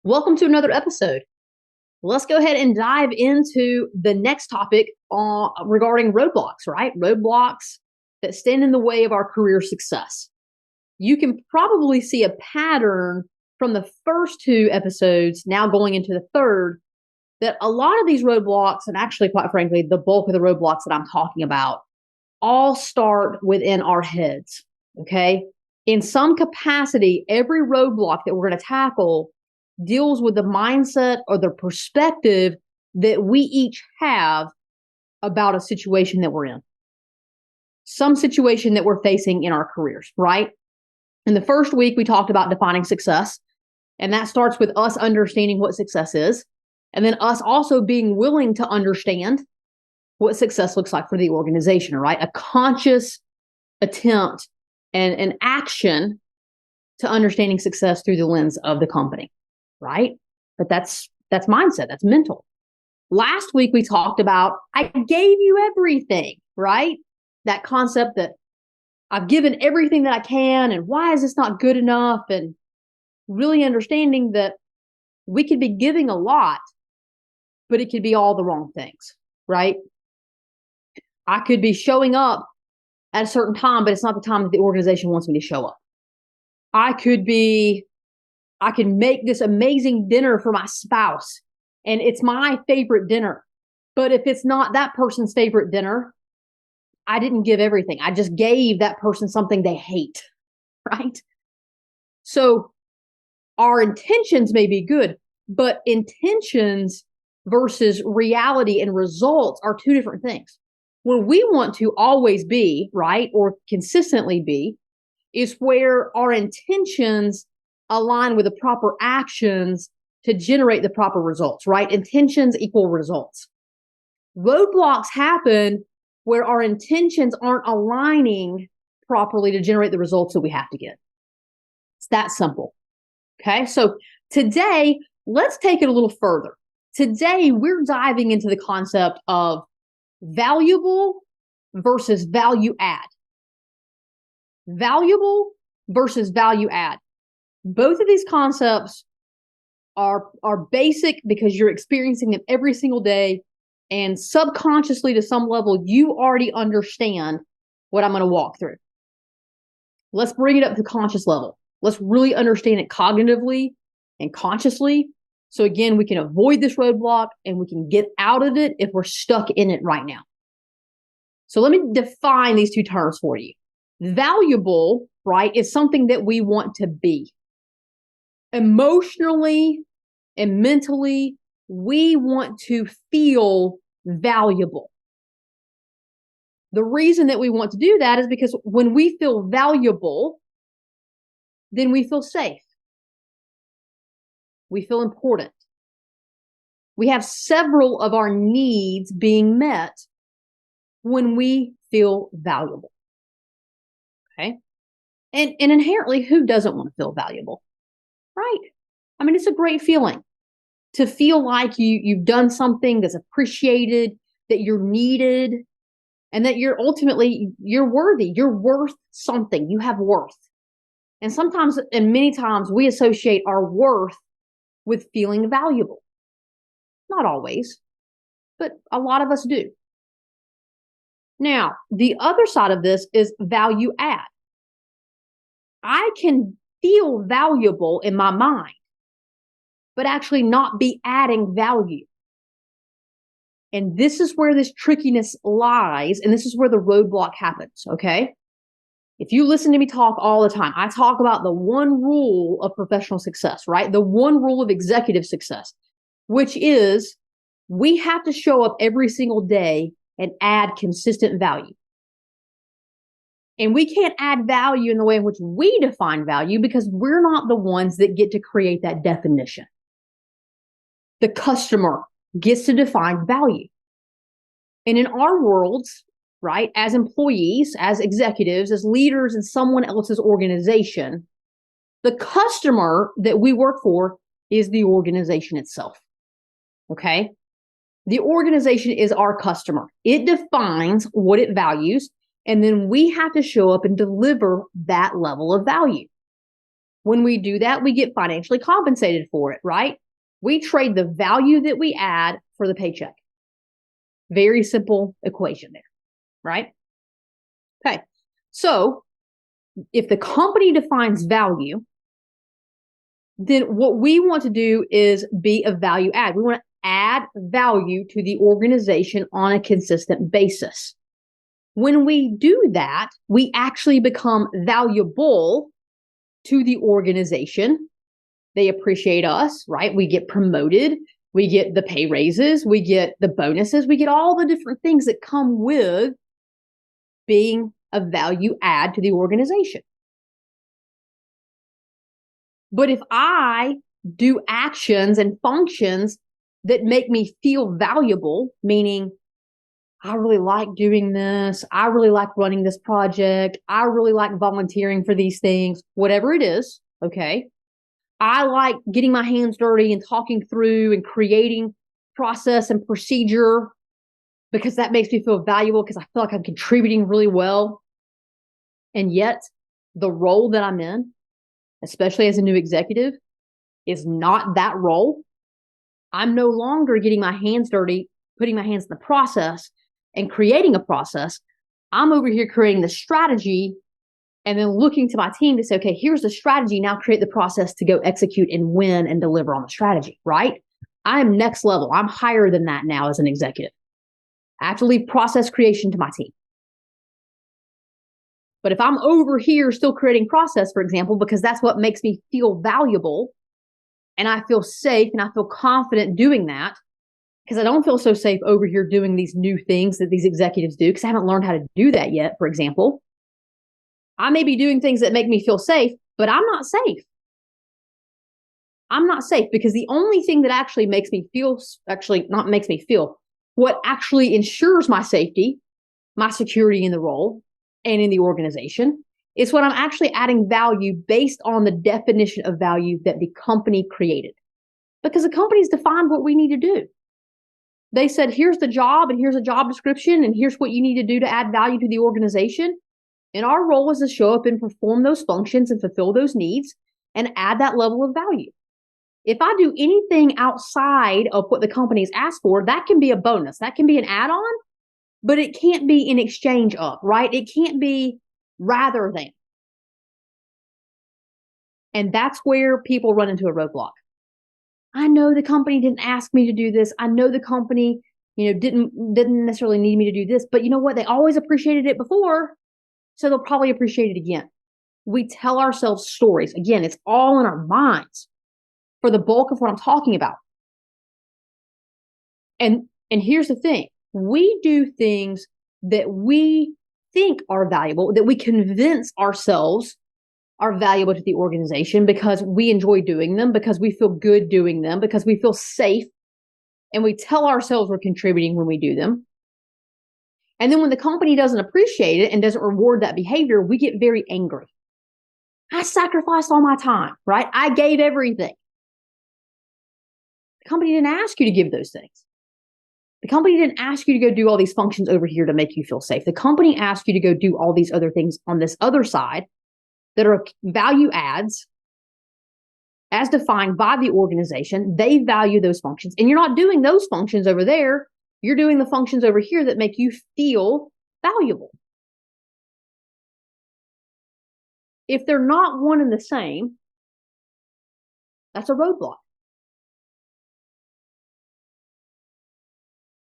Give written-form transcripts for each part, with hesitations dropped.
Welcome to another episode. Let's go ahead and dive into the next topic regarding roadblocks, right? Roadblocks that stand in the way of our career success. You can probably see a pattern from the first two episodes, now going into the third, that a lot of these roadblocks, and actually, quite frankly, the bulk of the roadblocks that I'm talking about, all start within our heads, okay? In some capacity, every roadblock that we're going to tackle deals with the mindset or the perspective that we each have about a situation that we're in. Some situation that we're facing in our careers, right? In the first week, we talked about defining success, and that starts with us understanding what success is, and then us also being willing to understand what success looks like for the organization, right? A conscious attempt and an action to understanding success through the lens of the company, right? But that's mindset, that's mental. Last week we talked about I gave you everything, right? That concept that I've given everything that I can, and why is this not good enough? And really understanding that we could be giving a lot, but it could be all the wrong things, right? I could be showing up at a certain time, but it's not the time that the organization wants me to show up. I can make this amazing dinner for my spouse, and it's my favorite dinner. But if it's not that person's favorite dinner, I didn't give everything. I just gave that person something they hate, right? So our intentions may be good, but intentions versus reality and results are two different things. When we want to always be, right, or consistently be, is where our intentions align with the proper actions to generate the proper results, right? Intentions equal results. Roadblocks happen where our intentions aren't aligning properly to generate the results that we have to get. It's that simple. Okay, so today, let's take it a little further. Today, we're diving into the concept of valuable versus value add. Valuable versus value add. Both of these concepts are basic because you're experiencing them every single day, and subconsciously to some level, you already understand what I'm going to walk through. Let's bring it up to conscious level. Let's really understand it cognitively and consciously. So again, we can avoid this roadblock and we can get out of it if we're stuck in it right now. So let me define these two terms for you. Valuable, right, is something that we want to be. Emotionally and mentally, we want to feel valuable. The reason that we want to do that is because when we feel valuable, then we feel safe. We feel important. We have several of our needs being met when we feel valuable. Okay? And inherently, who doesn't want to feel valuable? Right? I mean, it's a great feeling to feel like you've done something that's appreciated, that you're needed, and that you're worthy. You're worth something. You have worth. And sometimes, and many times, we associate our worth with feeling valuable. Not always, but a lot of us do. Now, the other side of this is value add. I can feel valuable in my mind, but actually not be adding value. And this is where this trickiness lies, and this is where the roadblock happens, okay? If you listen to me talk all the time, I talk about the one rule of professional success, right? The one rule of executive success, which is we have to show up every single day and add consistent value. And we can't add value in the way in which we define value because we're not the ones that get to create that definition. The customer gets to define value. And in our worlds, right, as employees, as executives, as leaders in someone else's organization, the customer that we work for is the organization itself. Okay? The organization is our customer. It defines what it values, and then we have to show up and deliver that level of value. When we do that, we get financially compensated for it, right? We trade the value that we add for the paycheck. Very simple equation there, right? Okay. So if the company defines value, then what we want to do is be a value add. We want to add value to the organization on a consistent basis. When we do that, we actually become valuable to the organization. They appreciate us, right? We get promoted. We get the pay raises. We get the bonuses. We get all the different things that come with being a value add to the organization. But if I do actions and functions that make me feel valuable, meaning I really like doing this, I really like running this project, I really like volunteering for these things, whatever it is, okay? I like getting my hands dirty and talking through and creating process and procedure because that makes me feel valuable because I feel like I'm contributing really well. And yet the role that I'm in, especially as a new executive, is not that role. I'm no longer getting my hands dirty, putting my hands in the process and creating a process. I'm over here creating the strategy and then looking to my team to say, okay, here's the strategy. Now create the process to go execute and win and deliver on the strategy, right? I'm next level. I'm higher than that now as an executive. I have to leave process creation to my team. But if I'm over here still creating process, for example, because that's what makes me feel valuable and I feel safe and I feel confident doing that, because I don't feel so safe over here doing these new things that these executives do because I haven't learned how to do that yet, for example. I may be doing things that make me feel safe, but I'm not safe. I'm not safe because the only thing that actually makes me feel, actually not makes me feel, what actually ensures my safety, my security in the role and in the organization is when I'm actually adding value based on the definition of value that the company created. Because the company's defined what we need to do. They said, here's the job and here's a job description and here's what you need to do to add value to the organization. And our role is to show up and perform those functions and fulfill those needs and add that level of value. If I do anything outside of what the company's asked for, that can be a bonus. That can be an add-on, but it can't be in exchange of, right? It can't be rather than. And that's where people run into a roadblock. I know the company didn't ask me to do this. I know the company, didn't necessarily need me to do this, but you know what? They always appreciated it before, so they'll probably appreciate it again. We tell ourselves stories. Again, it's all in our minds for the bulk of what I'm talking about. And here's the thing. We do things that we think are valuable, that we convince ourselves are valuable to the organization because we enjoy doing them, because we feel good doing them, because we feel safe, and we tell ourselves we're contributing when we do them. And then when the company doesn't appreciate it and doesn't reward that behavior, we get very angry. I sacrificed all my time, right? I gave everything. The company didn't ask you to give those things. The company didn't ask you to go do all these functions over here to make you feel safe. The company asked you to go do all these other things on this other side that are value adds as defined by the organization. They value those functions. And you're not doing those functions over there. You're doing the functions over here that make you feel valuable. If they're not one and the same, that's a roadblock.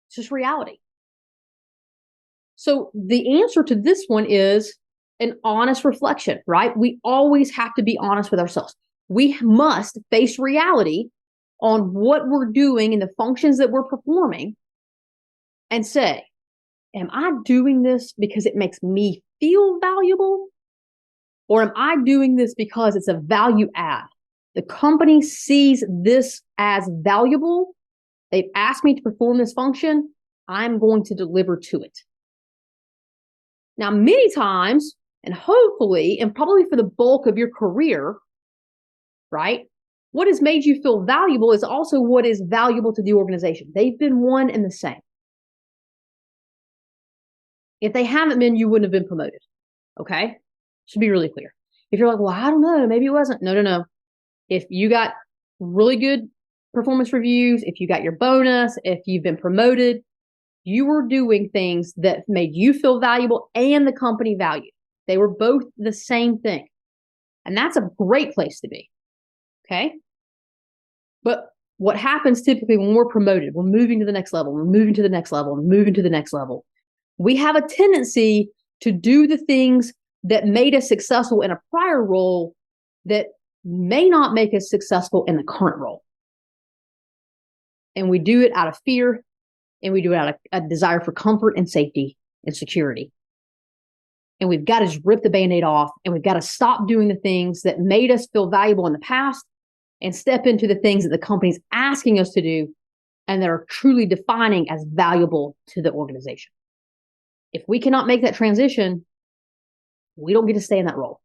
It's just reality. So the answer to this one is an honest reflection, right? We always have to be honest with ourselves. We must face reality on what we're doing and the functions that we're performing and say, am I doing this because it makes me feel valuable? Or am I doing this because it's a value add? The company sees this as valuable. They've asked me to perform this function. I'm going to deliver to it. Now, many times, and hopefully, and probably for the bulk of your career, right? What has made you feel valuable is also what is valuable to the organization. They've been one and the same. If they haven't been, you wouldn't have been promoted. Okay? Should be really clear. If you're like, well, I don't know, maybe it wasn't. No, no, no. If you got really good performance reviews, if you got your bonus, if you've been promoted, you were doing things that made you feel valuable and the company valued. They were both the same thing. And that's a great place to be. Okay. But what happens typically when we're promoted, we're moving to the next level, we're moving to the next level, we're moving to the next level. We have a tendency to do the things that made us successful in a prior role that may not make us successful in the current role. And we do it out of fear, and we do it out of a desire for comfort and safety and security. And we've got to just rip the Band-Aid off, and we've got to stop doing the things that made us feel valuable in the past and step into the things that the company's asking us to do and that are truly defining as valuable to the organization. If we cannot make that transition, we don't get to stay in that role.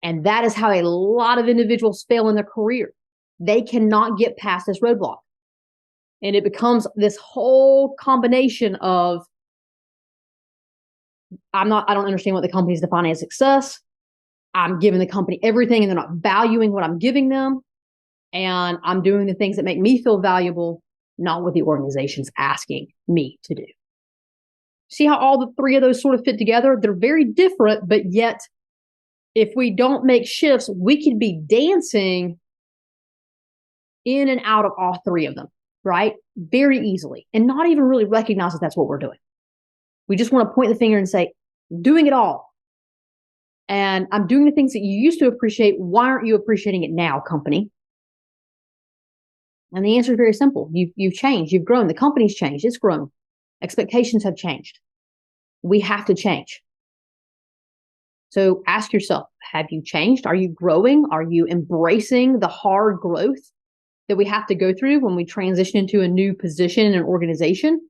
And that is how a lot of individuals fail in their career. They cannot get past this roadblock. And it becomes this whole combination of, I don't understand what the company's defining as success. I'm giving the company everything and they're not valuing what I'm giving them. And I'm doing the things that make me feel valuable, not what the organization's asking me to do. See how all the three of those sort of fit together? They're very different, but yet if we don't make shifts, we could be dancing in and out of all three of them, right? Very easily, and not even really recognize that that's what we're doing. We just want to point the finger and say, doing it all. And I'm doing the things that you used to appreciate. Why aren't you appreciating it now, company? And the answer is very simple. You've changed. You've grown. The company's changed. It's grown. Expectations have changed. We have to change. So ask yourself, have you changed? Are you growing? Are you embracing the hard growth that we have to go through when we transition into a new position in an organization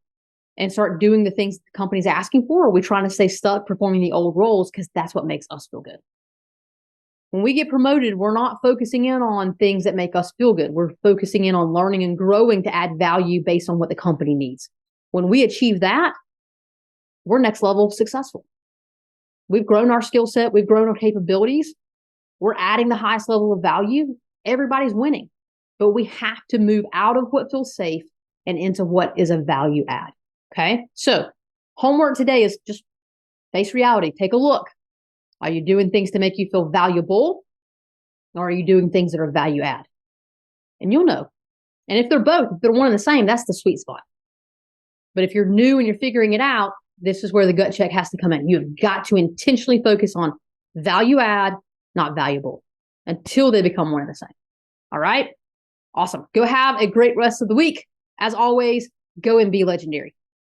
and start doing the things the company's asking for? Or are we trying to stay stuck performing the old roles because that's what makes us feel good? When we get promoted, we're not focusing in on things that make us feel good. We're focusing in on learning and growing to add value based on what the company needs. When we achieve that, we're next level successful. We've grown our skill set. We've grown our capabilities. We're adding the highest level of value. Everybody's winning. But we have to move out of what feels safe and into what is a value add. Okay? So homework today is just face reality. Take a look. Are you doing things to make you feel valuable? Or are you doing things that are value add? And you'll know. And if they're both, if they're one and the same, that's the sweet spot. But if you're new and you're figuring it out, this is where the gut check has to come in. You've got to intentionally focus on value add, not valuable, until they become one and the same. All right? Awesome. Go have a great rest of the week. As always, go and be legendary.